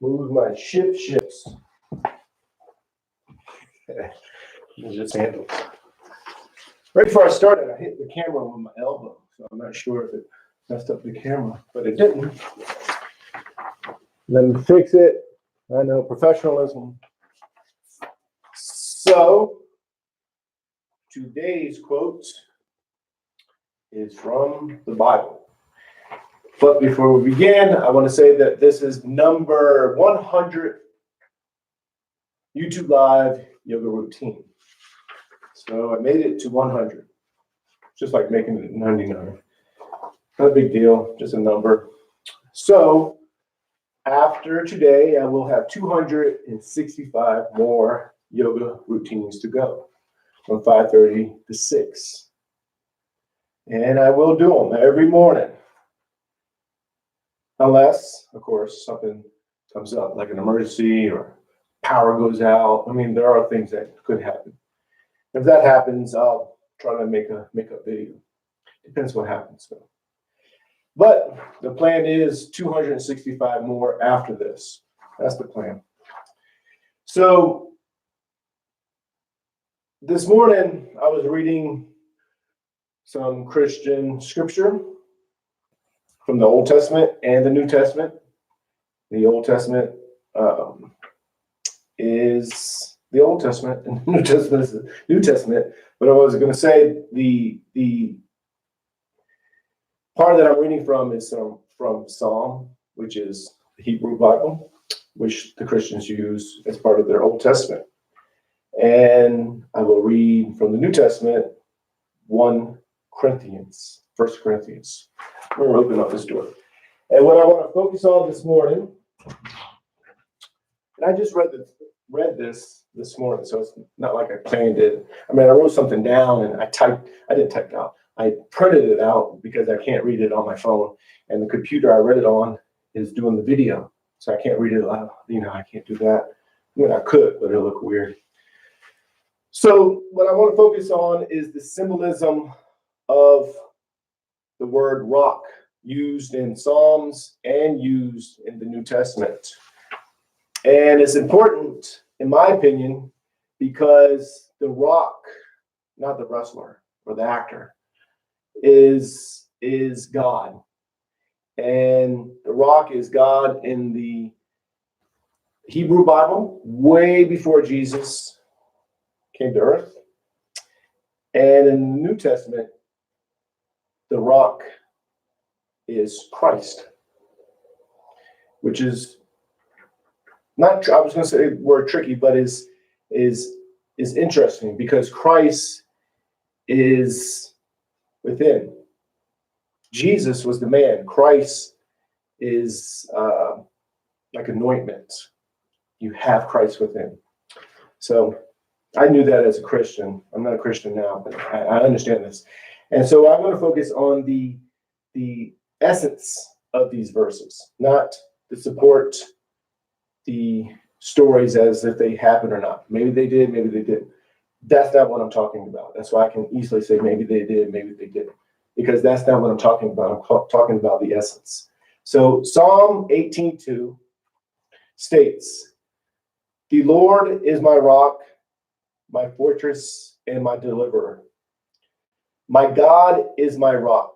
move my ships. Just handles. Right before I started, I hit the camera with my elbow, so I'm not sure if it messed up the camera, but it didn't. Let me fix it. I know, professionalism. So, today's quote is from the Bible. But before we begin, I want to say that this is number 100 YouTube Live yoga routine. So I made it to 100, just like making it 99. Not a big deal, just a number. So after today, I will have 265 more yoga routines to go from 5:30 to 6. And I will do them every morning. Unless, of course, something comes up, like an emergency or power goes out. I mean, there are things that could happen. If that happens, I'll try to make a video. Depends what happens, though. But the plan is 265 more after this. That's the plan. So this morning, I was reading some Christian scripture from the Old Testament and the New Testament. The Old Testament is the Old Testament, and the New Testament is the New Testament. But I was going to say the part that I'm reading from is from Psalm, which is the Hebrew Bible, which the Christians use as part of their Old Testament. And I will read from the New Testament, 1 Corinthians. I'm going to open up this door. And what I want to focus on this morning, and I just read this morning, so it's not like I planned it. I mean, I wrote something down and I didn't type it out. I printed it out because I can't read it on my phone. And the computer I read it on is doing the video. So I can't read it aloud. I can't do that. I mean, I could, but it'll look weird. So what I want to focus on is the symbolism of the word rock used in Psalms and used in the New Testament. And it's important, in my opinion, because the rock, not the wrestler or the actor, is God. And the rock is God in the Hebrew Bible way before Jesus came to earth. And in the New Testament, the rock is Christ, which is not, I was going to say the word tricky, but is interesting because Christ is within. Jesus was the man. Christ is like anointment. You have Christ within. So I knew that as a Christian. I'm not a Christian now, but I understand this. And so I'm going to focus on the essence of these verses, not to support the stories as if they happened or not. Maybe they did, maybe they didn't. That's not what I'm talking about. That's why I can easily say maybe they did, maybe they didn't. Because that's not what I'm talking about. I'm talking about the essence. So Psalm 18:2 states, "The Lord is my rock, my fortress, and my deliverer. My God is my rock,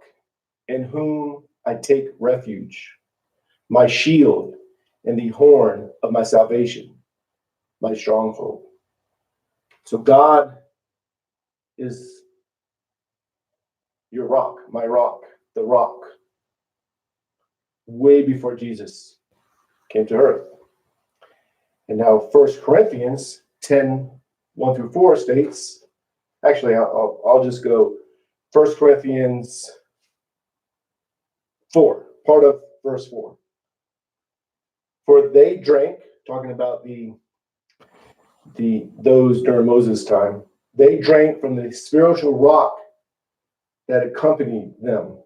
in whom I take refuge, my shield and the horn of my salvation, my stronghold." So God is your rock, my rock, the rock, way before Jesus came to earth. And now 1 Corinthians 10:1-4 states, actually, I'll just go 1 Corinthians 4, part of verse 4. "For they drank," talking about those during Moses' time, "they drank from the spiritual rock that accompanied them,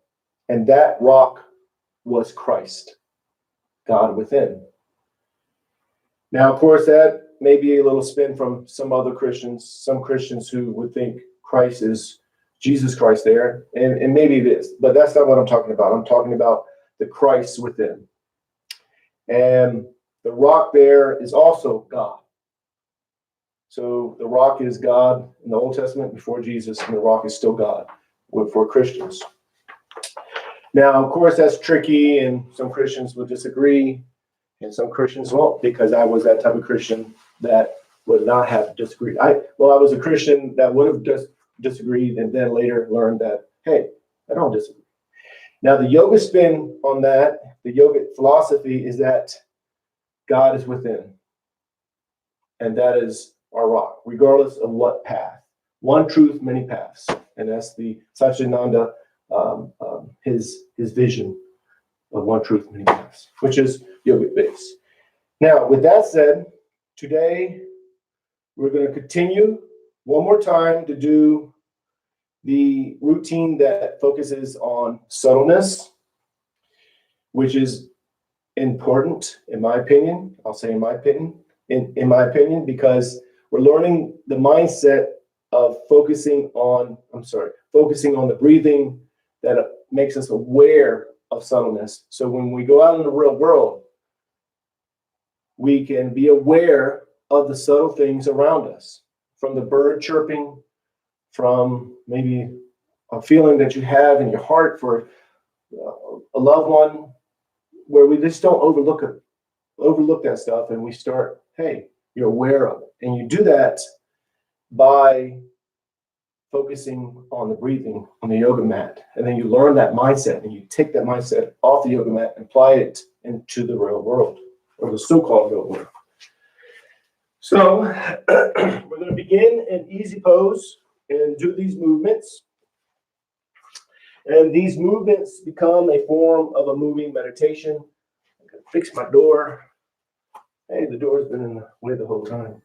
and that rock was Christ, God within." Now, of course, that may be a little spin from some Christians who would think Christ is Jesus Christ there, and maybe it is, but that's not what I'm talking about. I'm talking about the Christ within. And the rock there is also God. So the rock is God in the Old Testament before Jesus, and the rock is still God for Christians. Now, of course, that's tricky, and some Christians will disagree, and some Christians won't, because I was that type of Christian that would not have disagreed. I was a Christian that would have just disagreed, and then later learned that, hey, I don't disagree. Now, the yoga spin on that, the yogic philosophy is that God is within, and that is our rock, regardless of what path. One truth, many paths, and that's the Satchitananda, his vision of one truth, many paths, which is yogic base. Now, with that said, today we're going to continue one more time to do the routine that focuses on subtleness, which is important, in my opinion. I'll say in my opinion, in my opinion, because we're learning the mindset of focusing on the breathing that makes us aware of subtleness. So when we go out in the real world, we can be aware of the subtle things around us, from the bird chirping, from maybe a feeling that you have in your heart for a loved one, where we just don't overlook that stuff, and we start, hey, you're aware of it. And you do that by focusing on the breathing on the yoga mat. And then you learn that mindset, and you take that mindset off the yoga mat and apply it into the real world, or the so-called real world. So we're going to begin in easy pose and do these movements. And these movements become a form of a moving meditation. I'm going to fix my door. Hey, the door's been in the way the whole time.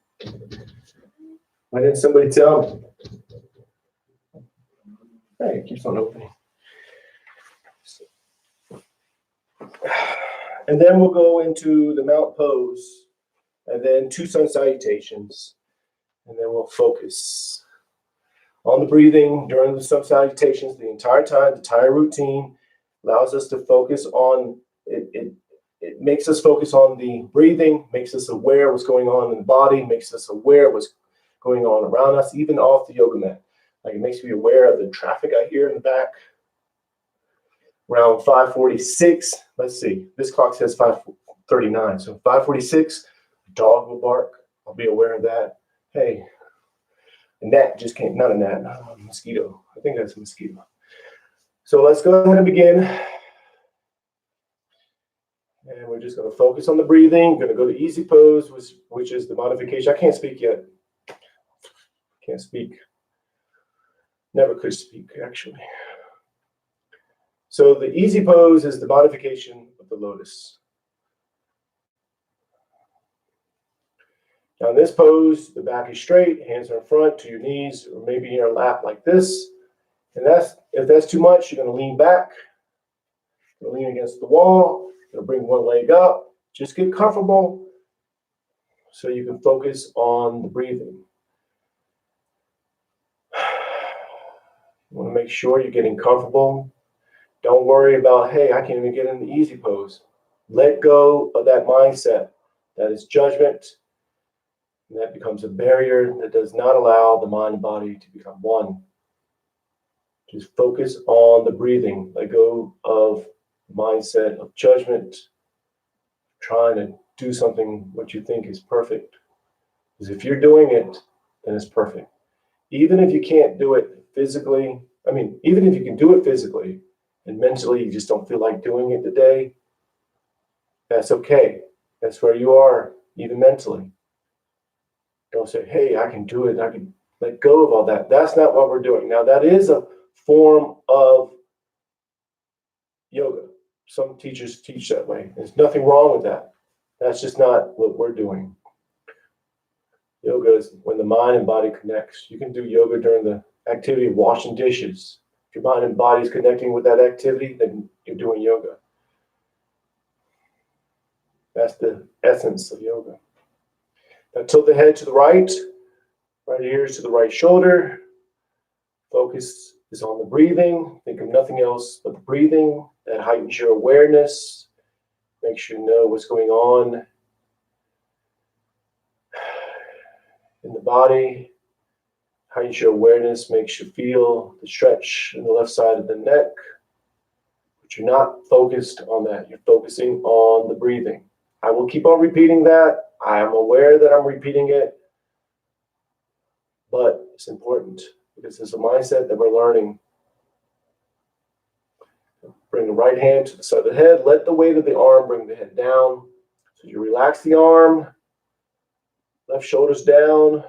Why didn't somebody tell me? Hey, it keeps on opening. And then we'll go into the mount pose, and then 2 sun salutations, and then we'll focus on the breathing during the sun salutations the entire time. The entire routine allows us to focus on it. It makes us focus on the breathing, makes us aware of what's going on in the body, makes us aware of what's going on around us, even off the yoga mat. Like, it makes me aware of the traffic I hear in the back. Around 5:46, let's see, this clock says 5:39. So 5:46, a dog will bark. I'll be aware of that. Hey, a gnat just came, not a gnat, a mosquito. I think that's a mosquito. So let's go ahead and begin. And we're just going to focus on the breathing. Going to go to easy pose, which is the modification. I can't speak yet. Can't speak. Never could speak, actually. So the easy pose is the modification of the lotus. Now in this pose, the back is straight, hands are in front to your knees, or maybe in your lap like this. And if that's too much, you're going to lean back. You're going to lean against the wall. You're going to bring one leg up. Just get comfortable so you can focus on the breathing. You want to make sure you're getting comfortable. Don't worry about, hey, I can't even get in the easy pose. Let go of that mindset. That is judgment. And that becomes a barrier that does not allow the mind and body to become one. Just focus on the breathing. Let go of the mindset of judgment, trying to do something what you think is perfect. Because if you're doing it, then it's perfect. Even if you can't do it physically, even if you can do it physically and mentally you just don't feel like doing it today, that's okay. That's where you are, even mentally. Don't say, hey, I can do it. I can let go of all that. That's not what we're doing. Now, that is a form of yoga. Some teachers teach that way. There's nothing wrong with that. That's just not what we're doing. Yoga is when the mind and body connects. You can do yoga during the activity of washing dishes. If your mind and body is connecting with that activity, then you're doing yoga. That's the essence of yoga. Now tilt the head to the right ears to the right shoulder. Focus is on the breathing. Think of nothing else but the breathing. That heightens your awareness. Makes you know what's going on in the body. Heightens your awareness, makes you feel the stretch in the left side of the neck. But you're not focused on that. You're focusing on the breathing. I will keep on repeating that. I am aware that I'm repeating it. But it's important because it's a mindset that we're learning. Bring the right hand to the side of the head. Let the weight of the arm bring the head down. So you relax the arm. Left shoulder's down.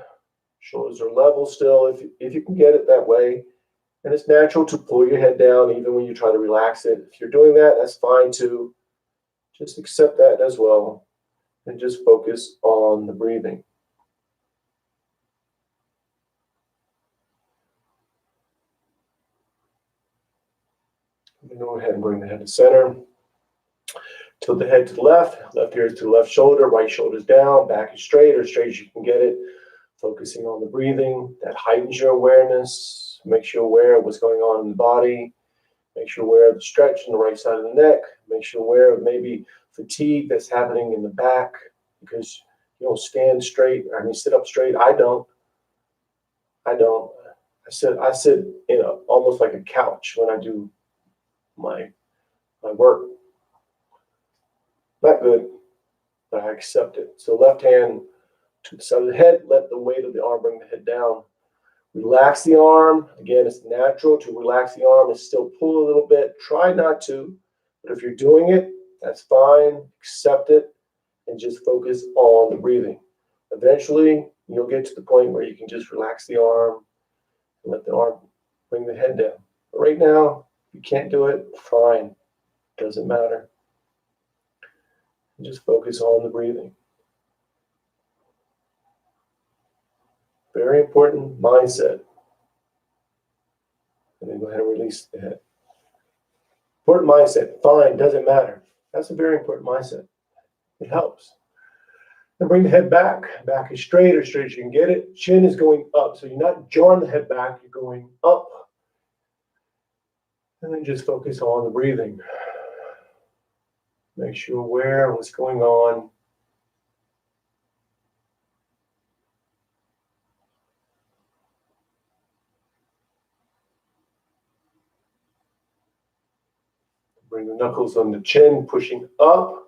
Shoulders are level still if you can get it that way. And it's natural to pull your head down even when you try to relax it. If you're doing that, that's fine too. Just accept that as well. And just focus on the breathing. Go ahead and bring the head to center. Tilt the head to the left. Left ear to the left shoulder. Right shoulder's down. Back is straight, or straight as you can get it. Focusing on the breathing. That heightens your awareness. Makes you aware of what's going on in the body. Makes you aware of the stretch in the right side of the neck. Makes you aware of maybe fatigue that's happening in the back because you don't stand straight. I mean, sit up straight. I don't. I sit in almost like a couch when I do my work. Not good, but I accept it. So left hand to the side of the head, let the weight of the arm bring the head down. Relax the arm. Again, it's natural to relax the arm and still pull a little bit. Try not to, but if you're doing it, that's fine. Accept it and just focus on the breathing. Eventually, you'll get to the point where you can just relax the arm and let the arm bring the head down. But right now, if you can't do it, fine. Doesn't matter. Just focus on the breathing. Very important mindset. And then go ahead and release the head. Important mindset. Fine, doesn't matter. That's a very important mindset. It helps. And bring the head back. Back is straight, or straight as you can get it. Chin is going up. So you're not drawing the head back, you're going up. And then just focus on the breathing. Make sure you're aware of what's going on. Bring the knuckles on the chin, pushing up.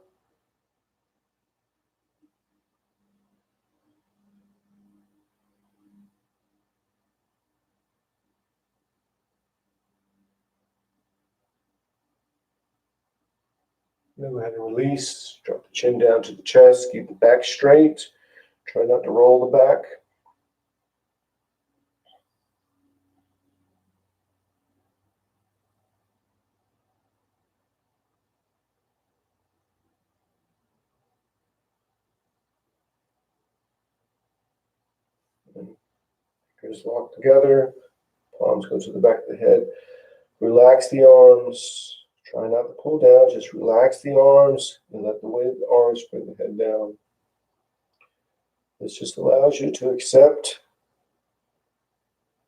Then go ahead and release. Drop the chin down to the chest. Keep the back straight. Try not to roll the back. Fingers locked together. Palms go to the back of the head. Relax the arms. Try not to pull down. Just relax the arms and let the weight of the arms bring the head down. This just allows you to accept.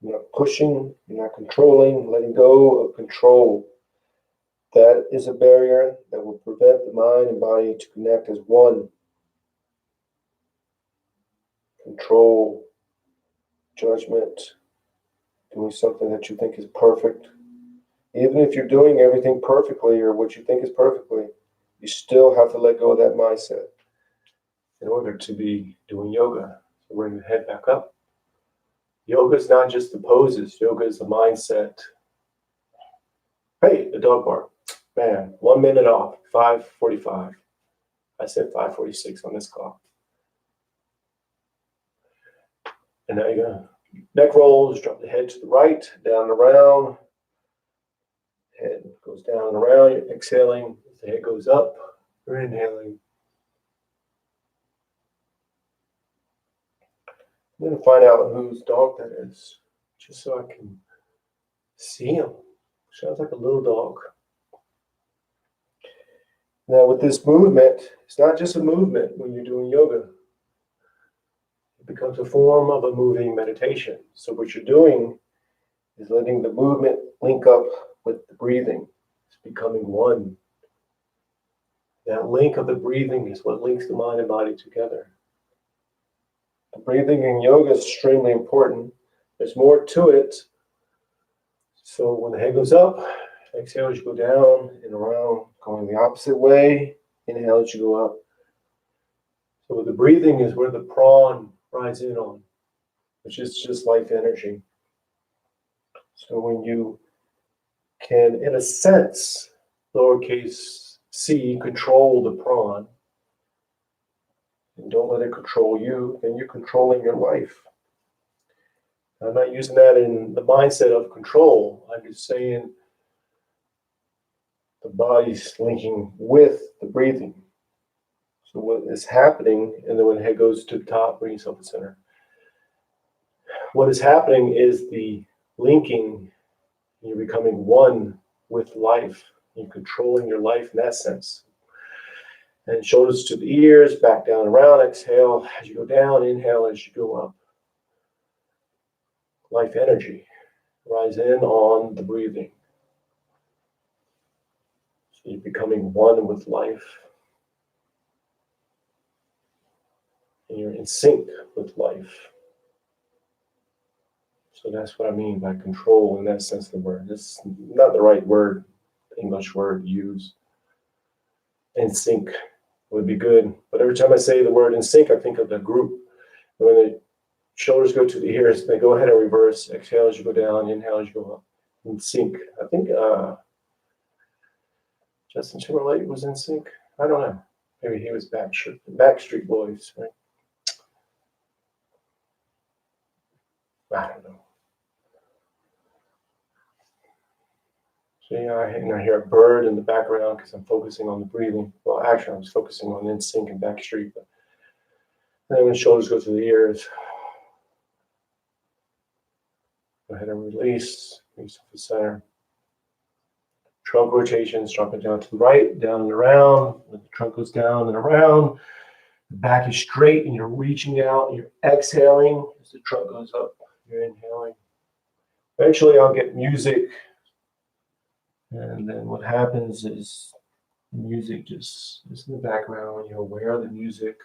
You're not pushing. You're not controlling. Letting go of control. That is a barrier that will prevent the mind and body to connect as one. Control, judgment, doing something that you think is perfect. Even if you're doing everything perfectly or what you think is perfectly, you still have to let go of that mindset in order to be doing yoga. So bring the head back up. Yoga is not just the poses. Yoga is the mindset. Hey, the dog bark. Man, 1 minute off, 5:45. I said 5:46 on this clock. And now you're going to neck rolls, drop the head to the right, down and around. Head goes down and around. You're exhaling. The head goes up. You're inhaling. I'm going to find out whose dog that is, just so I can see him. Sounds like a little dog. Now with this movement, it's not just a movement when you're doing yoga. It becomes a form of a moving meditation. So what you're doing is letting the movement link up with the breathing. It's becoming one. That link of the breathing is what links the mind and body together. Breathing in yoga is extremely important. There's more to it. So when the head goes up, exhale as you go down and around, going the opposite way. Inhale as you go up. So the breathing is where the prawn rides in on, which is just life energy. So when you can, in a sense, lowercase c, control the prawn, and don't let it control you, then you're controlling your life. I'm not using that in the mindset of control. I'm just saying the body's linking with the breathing. So what is happening, and then when the head goes to the top, bring yourself to center. What is happening is the linking, you're becoming one with life. You're controlling your life in that sense. And shoulders to the ears, back down around, exhale as you go down, inhale as you go up. Life energy, rise in on the breathing. So you're becoming one with life. And you're in sync with life. So that's what I mean by control in that sense of the word. It's not the right word, English word to use. In sync would be good. But every time I say the word in sync, I think of the group. When the shoulders go to the ears, they go ahead and reverse. Exhale as you go down, inhale as you go up. In sync. I think Justin Timberlake was in sync. I don't know. Maybe he was Backstreet Boys, right? I don't know. So I hear a bird in the background because I'm focusing on the breathing. Well, actually, I was focusing on in sync and Backstreet. But then when the shoulders go to the ears, go ahead and release. Release to the center. Trunk rotations, dropping down to the right, down and around. When the trunk goes down and around, the back is straight and you're reaching out. You're exhaling as the trunk goes up. You're inhaling. Eventually, I'll get music. And then what happens is the music just is in the background when you're aware of the music.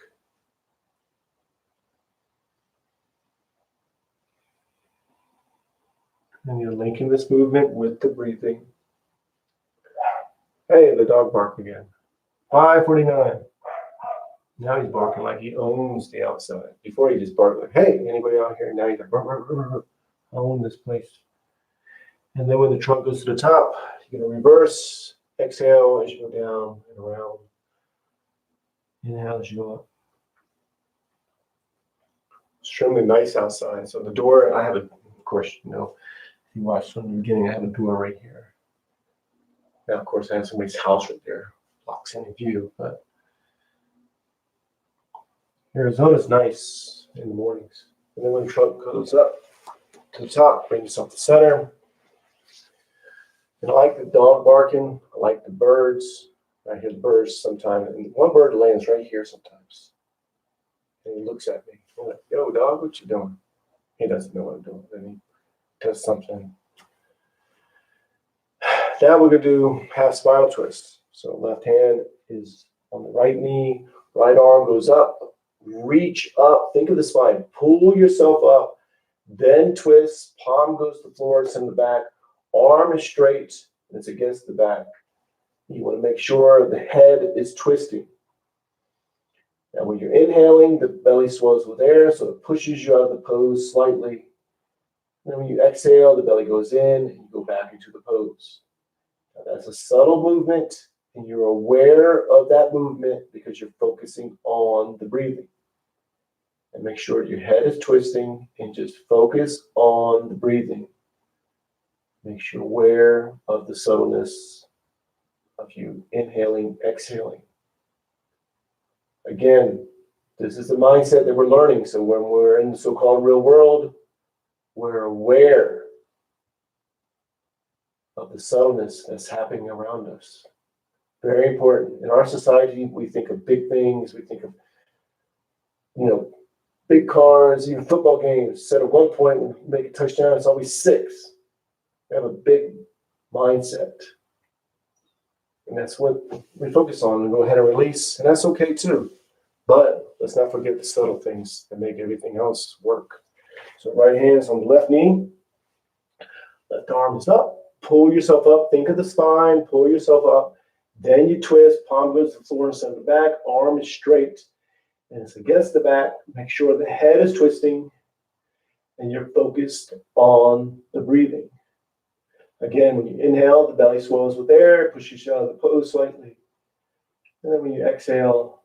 And you're linking this movement with the breathing. Hey, the dog barked again. 5:49. Now he's barking like he owns the outside. Before he just barked like, hey, anybody out here? Now he's like, burr, burr, burr, burr. I own this place. And then when the trunk goes to the top, you're going to reverse. Exhale as you go down and around. Inhale as you go up. Extremely nice outside. So the door, I have a, of course, you know, if you watched from the beginning, I have a door right here. Now, of course, I have somebody's house right there. Blocks any view, but Arizona's nice in the mornings. And then when the trunk goes up to the top, bring yourself to center. And I like the dog barking. I like the birds. I hear the birds sometimes. And one bird lands right here sometimes. And he looks at me. I'm like, yo, dog, what you doing? He doesn't know what I'm doing. Then he does something. Now we're going to do half spinal twist. So left hand is on the right knee. Right arm goes up. Reach up. Think of the spine. Pull yourself up. Then twist. Palm goes to the floor. It's in the back. Arm is straight. And it's against the back. You want to make sure the head is twisting. Now when you're inhaling, the belly swells with air, so it pushes you out of the pose slightly. And then when you exhale, the belly goes in and you go back into the pose. Now that's a subtle movement, and you're aware of that movement because you're focusing on the breathing. And make sure your head is twisting and just focus on the breathing. Make sure you're aware of the subtleness of you inhaling, exhaling. Again, this is the mindset that we're learning. So when we're in the so-called real world, we're aware of the subtleness that's happening around us. Very important. In our society, we think of big things. We think of, big cars, even football games. Said at one point, when we make a touchdown, it's always 6. We have a big mindset. And that's what we focus on and go ahead and release. And that's okay too. But let's not forget the subtle things that make everything else work. So right hand is on the left knee, left arm is up, pull yourself up, think of the spine, pull yourself up, then you twist, palm goes to the floor instead of the back, arm is straight, and it's against the back. Make sure the head is twisting, and you're focused on the breathing. Again, when you inhale, the belly swells with air, push you out of the pose slightly. And then when you exhale,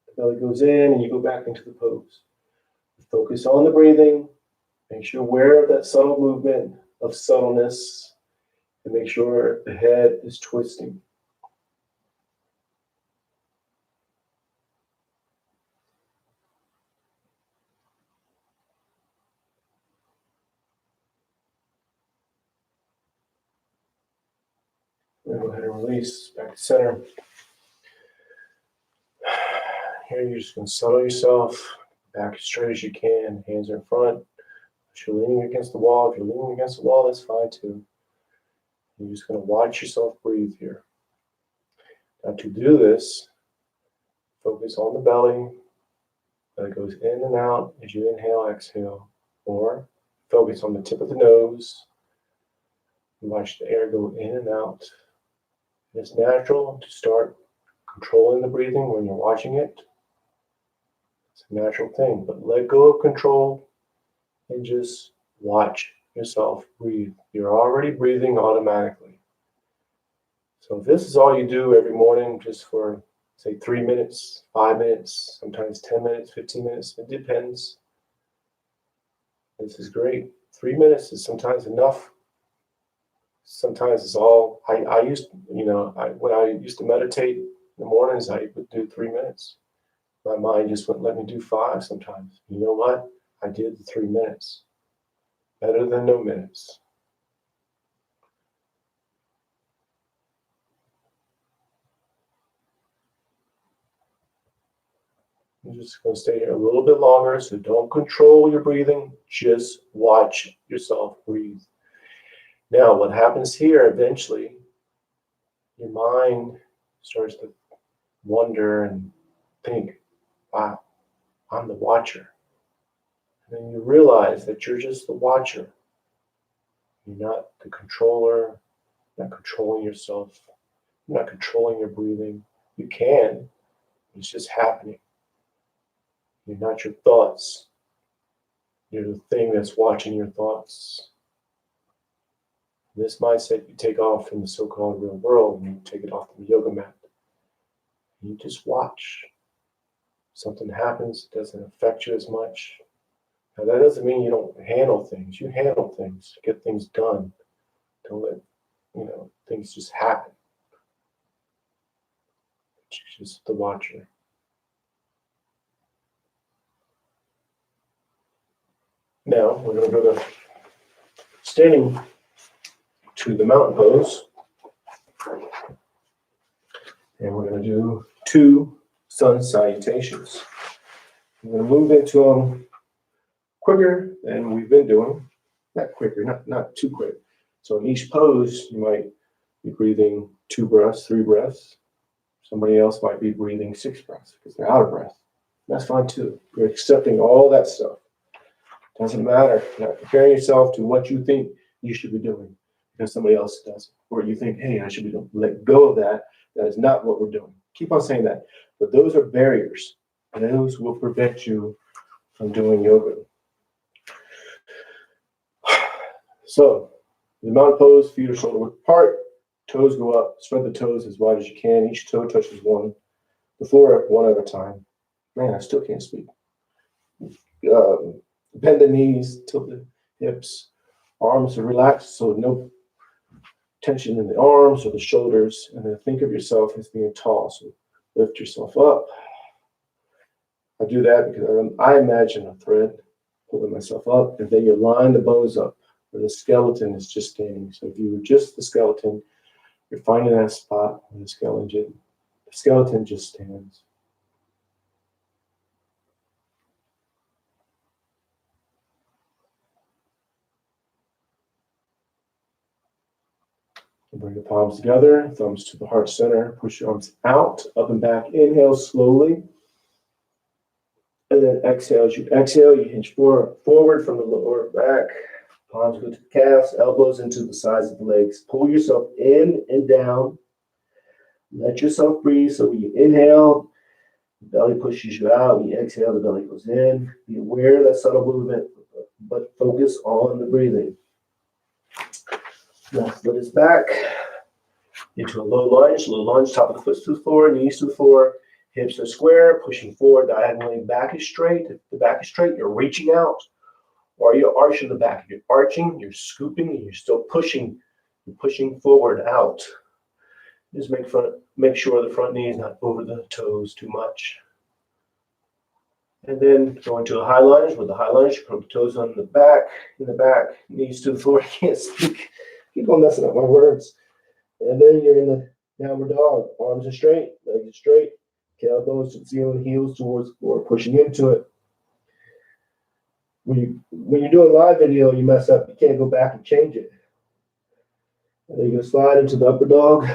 the belly goes in and you go back into the pose. Focus on the breathing. Make sure you're aware of that subtle movement of subtleness, and make sure the head is twisting. Go ahead and release back to center. Here you're just going to settle yourself back as straight as you can. Hands are in front. If you're leaning against the wall, that's fine too. You're just going to watch yourself breathe here. Now to do this, focus on the belly. That goes in and out as you inhale, exhale. Or focus on the tip of the nose. Watch the air go in and out. It's natural to start controlling the breathing when you're watching it. It's a natural thing, but let go of control and just watch yourself breathe. You're already breathing automatically. So if this is all you do every morning, just for say 3 minutes, 5 minutes, sometimes 10 minutes, 15 minutes, it depends. This is great. 3 minutes is sometimes enough. Sometimes it's all, when I used to meditate in the mornings, I would do 3 minutes. My mind just wouldn't let me do 5 sometimes. You know what? I did the 3 minutes. Better than no minutes. I'm just going to stay here a little bit longer, so don't control your breathing. Just watch yourself breathe. Now, what happens here eventually, your mind starts to wonder and think, wow, I'm the watcher. And then you realize that you're just the watcher. You're not the controller, not controlling yourself, you're not controlling your breathing. You can, it's just happening. You're not your thoughts. You're the thing that's watching your thoughts. This mindset you take off from the so-called real world, and you take it off the yoga mat. You just watch. Something happens, it doesn't affect you as much. Now that doesn't mean you don't handle things. You handle things, get things done. Don't let things just happen. You're just the watcher. Now we're going to go to standing to the mountain pose. And we're going to do 2 sun salutations. I'm going to move into them quicker than we've been doing. Not quicker, not too quick. So in each pose, you might be breathing 2 breaths, 3 breaths. Somebody else might be breathing 6 breaths because they're out of breath. That's fine too. You're accepting all that stuff. Doesn't matter. You're not comparing yourself to what you think you should be doing because somebody else does it. Or you think, hey, I should be doing. Let go of that. That is not what we're doing. Keep on saying that. But those are barriers. And those will prevent you from doing yoga. So, the mountain pose, feet are shoulder width apart. Toes go up. Spread the toes as wide as you can. Each toe touches the floor one at a time. Man, I still can't speak. Bend the knees, tilt the hips. Arms are relaxed, so no tension in the arms or the shoulders. And then think of yourself as being tall. So lift yourself up. I do that because I imagine a thread pulling myself up, and then you line the bones up where the skeleton is just standing. So if you were just the skeleton, you're finding that spot where the skeleton just stands. Bring the palms together, thumbs to the heart center. Push your arms out, up and back. Inhale slowly. And then exhale. As you exhale, you hinge forward from the lower back. Palms go to the calves, elbows into the sides of the legs. Pull yourself in and down. Let yourself breathe. So when you inhale, the belly pushes you out. When you exhale, the belly goes in. Be aware of that subtle movement, but focus on the breathing. Left foot is back into a low lunge. Low lunge, top of the foot to the floor, knees to the floor. Hips are square, pushing forward diagonally. Back is straight. If the back is straight, you're reaching out. Or you're arching the back. If you're arching, you're scooping, and you're still pushing. You're pushing forward out. Just make sure the front knee is not over the toes too much. And then go into a high lunge. With the high lunge, put the toes on the back, in the back, knees to the floor. I can't speak. Keep on messing up my words. And then you're in the downward dog. Arms are straight, legs are straight. Elbows to the ceiling, heels towards the floor, pushing into it. When you're doing a live video, you mess up, you can't go back and change it. And then you're going to slide into the upper dog.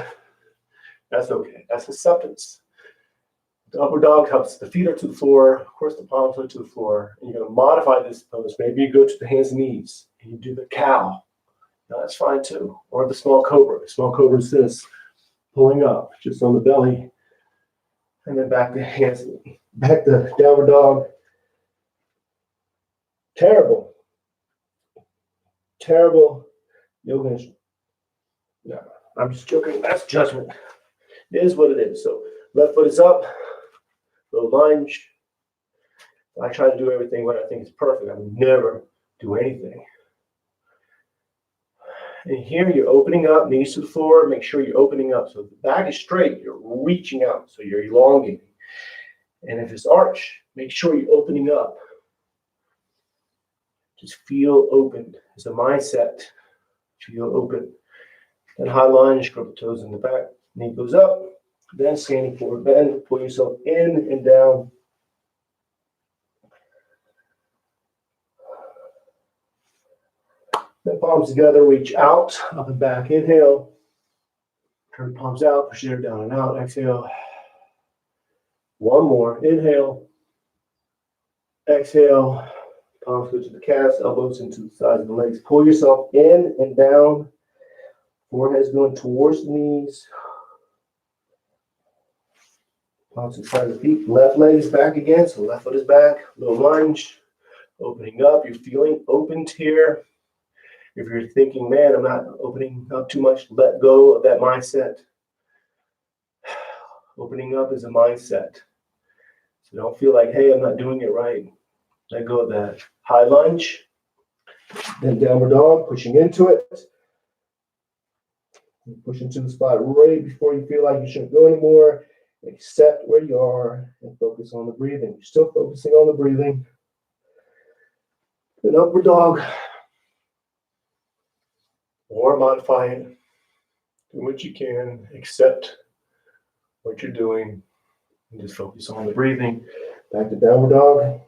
That's okay. That's acceptance. The upper dog helps the feet are to the floor. Of course, the palms are to the floor. And you're going to modify this pose. Maybe you go to the hands and knees and you do the cow. Now, that's fine too. Or the small cobra. The small cobra is this, pulling up just on the belly. And then back to hands, back to downward dog. Terrible yoga. No, I'm just joking. That's judgment. It is what it is. So left foot is up, low lunge. I try to do everything when I think is perfect. I would never do anything. And here you're opening up, knees to the floor. Make sure you're opening up. So if the back is straight, you're reaching out. So you're elongating. And if it's arch, make sure you're opening up. Just feel open. It's a mindset. Feel open. Then high lunge, grab the toes in the back. Knee goes up. Then standing forward bend. Pull yourself in and down. Then palms together, reach out, up and back. Inhale. Turn the palms out, push your down and out. Exhale. One more. Inhale. Exhale. Palms go to the calves, elbows into the sides of the legs. Pull yourself in and down. Forehead's going towards the knees. Palms to the side of the feet. Left leg is back again, so left foot is back. Low lunge. Opening up. You're feeling opened here. If you're thinking, man, I'm not opening up too much, let go of that mindset. Opening up is a mindset. So don't feel like, hey, I'm not doing it right. Let go of that. High lunge, then downward dog, pushing into it. Push into the spot right before you feel like you shouldn't go anymore. Accept where you are and focus on the breathing. You're still focusing on the breathing. Then upward dog. Or modify it. Do what you can. Accept what you're doing. And just focus on the breathing. Back to downward dog.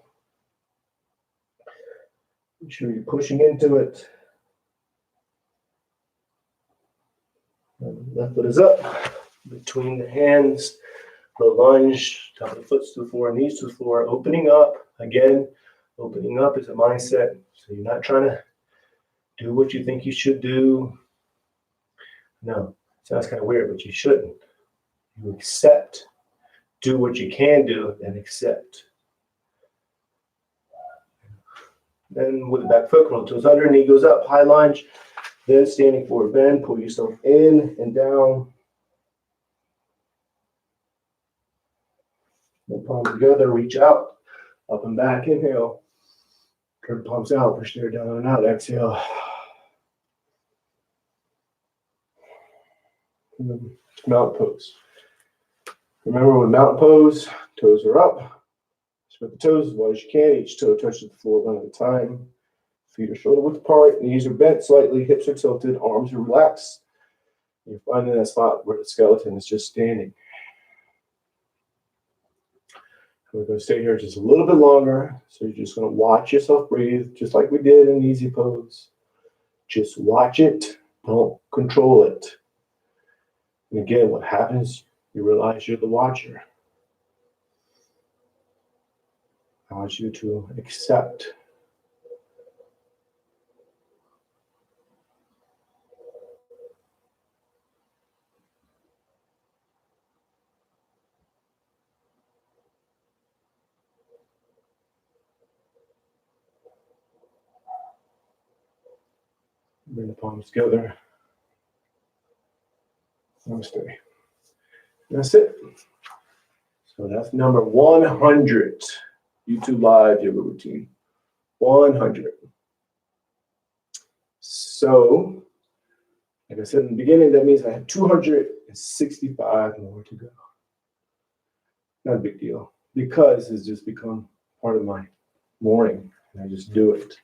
Make sure you're pushing into it. And left foot is up. Between the hands. Low lunge. Top of the foot to the floor. Knees to the floor. Opening up. Again, opening up is a mindset. So you're not trying to do what you think you should do. No, it sounds kind of weird, but you shouldn't. You accept. Do what you can do and accept. Then with the back foot, curl toes under, knee goes up, high lunge. Then standing forward bend, pull yourself in and down. Then palms together, reach out, up and back, inhale. Turn palms out, push there down and out, exhale. Mountain pose. Remember with mountain pose, toes are up. Spread the toes as wide as you can. Each toe touches the floor one at a time. Feet are shoulder width apart. Knees are bent slightly. Hips are tilted. Arms are relaxed. You're finding that spot where the skeleton is just standing. We're going to stay here just a little bit longer. So you're just going to watch yourself breathe, just like we did in the easy pose. Just watch it. Don't control it. And again, what happens, you realize you're the watcher. I want you to accept bring the palms together. Namaste. That's it. So that's number 100. YouTube live yoga routine. 100. So, like I said in the beginning, that means I have 265 more to go. Not a big deal because it's just become part of my morning and I just do it.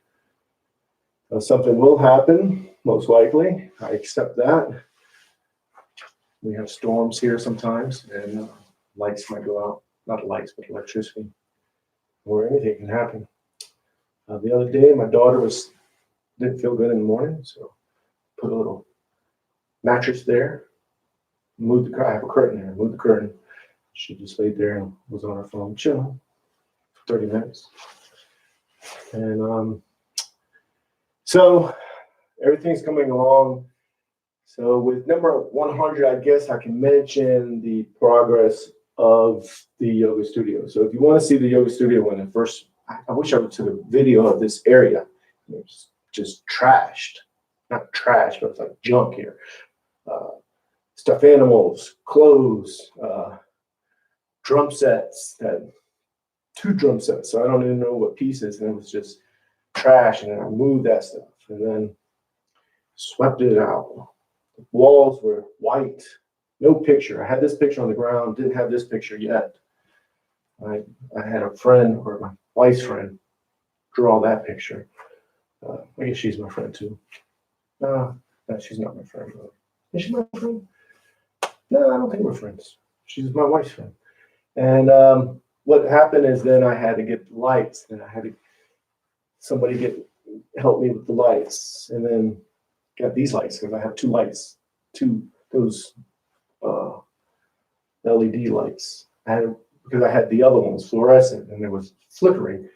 Something will happen, most likely. I accept that. We have storms here sometimes, and lights might go out. Not lights, but electricity, or anything can happen. The other day, my daughter didn't feel good in the morning, so put a little mattress there. Moved the curtain. I have a curtain there. Moved the curtain. She just laid there and was on her phone, chilling for 30 minutes. And so everything's coming along. So with number 100, I guess I can mention the progress of the yoga studio. So if you want to see the yoga studio when it first, I wish I would took a video of this area. It's just trashed. Not trash, but it's like junk here. Stuffed animals, clothes, drum sets, two drum sets. So I don't even know what pieces, and it was just trash. And then I moved that stuff and then swept it out. The walls were white, no picture. I had this picture on the ground, didn't have this picture yet. I had a friend, or my wife's friend, draw that picture. I guess she's my friend too. No, she's not my friend. Is she my friend? No, I don't think we're friends. She's my wife's friend. And what happened is then I had to get the lights, and I had to somebody help me with the lights, and then got these lights because I have two lights, those LED lights. Because I had the other ones fluorescent and it was flickering.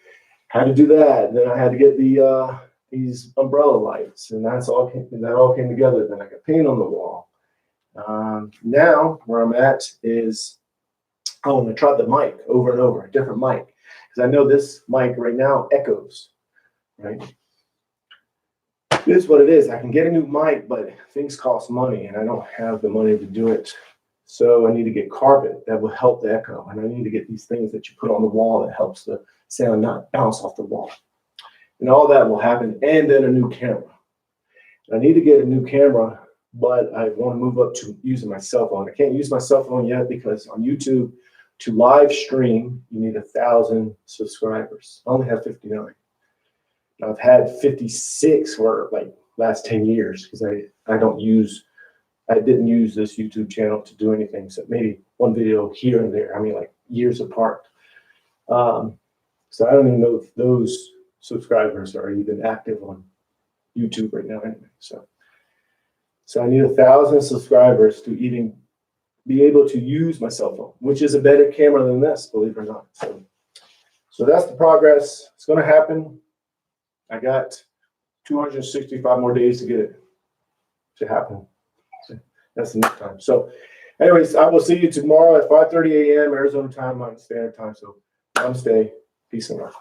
Had to do that. And then I had to get these umbrella lights, and that all came together. Then I got paint on the wall. Now where I'm at is, and I tried the mic over and over, a different mic, because I know this mic right now echoes, right? It is what it is. I can get a new mic, but things cost money, and I don't have the money to do it. So I need to get carpet that will help the echo, and I need to get these things that you put on the wall that helps the sound not bounce off the wall. And all that will happen, and then a new camera. I need to get a new camera, but I want to move up to using my cell phone. I can't use my cell phone yet because on YouTube, to live stream, you need 1,000 subscribers. I only have 59. I've had 56 for like last 10 years because I didn't use this YouTube channel to do anything except maybe one video here and there. I mean, like years apart. So I don't even know if those subscribers are even active on YouTube right now anyway. So I need 1,000 subscribers to even be able to use my cell phone, which is a better camera than this, believe it or not. So that's the progress. It's going to happen. I got 265 more days to get it to happen. So that's enough time. So anyways, I will see you tomorrow at 5:30 a.m. Arizona time, Mountain Standard Time. So namaste. Peace and love.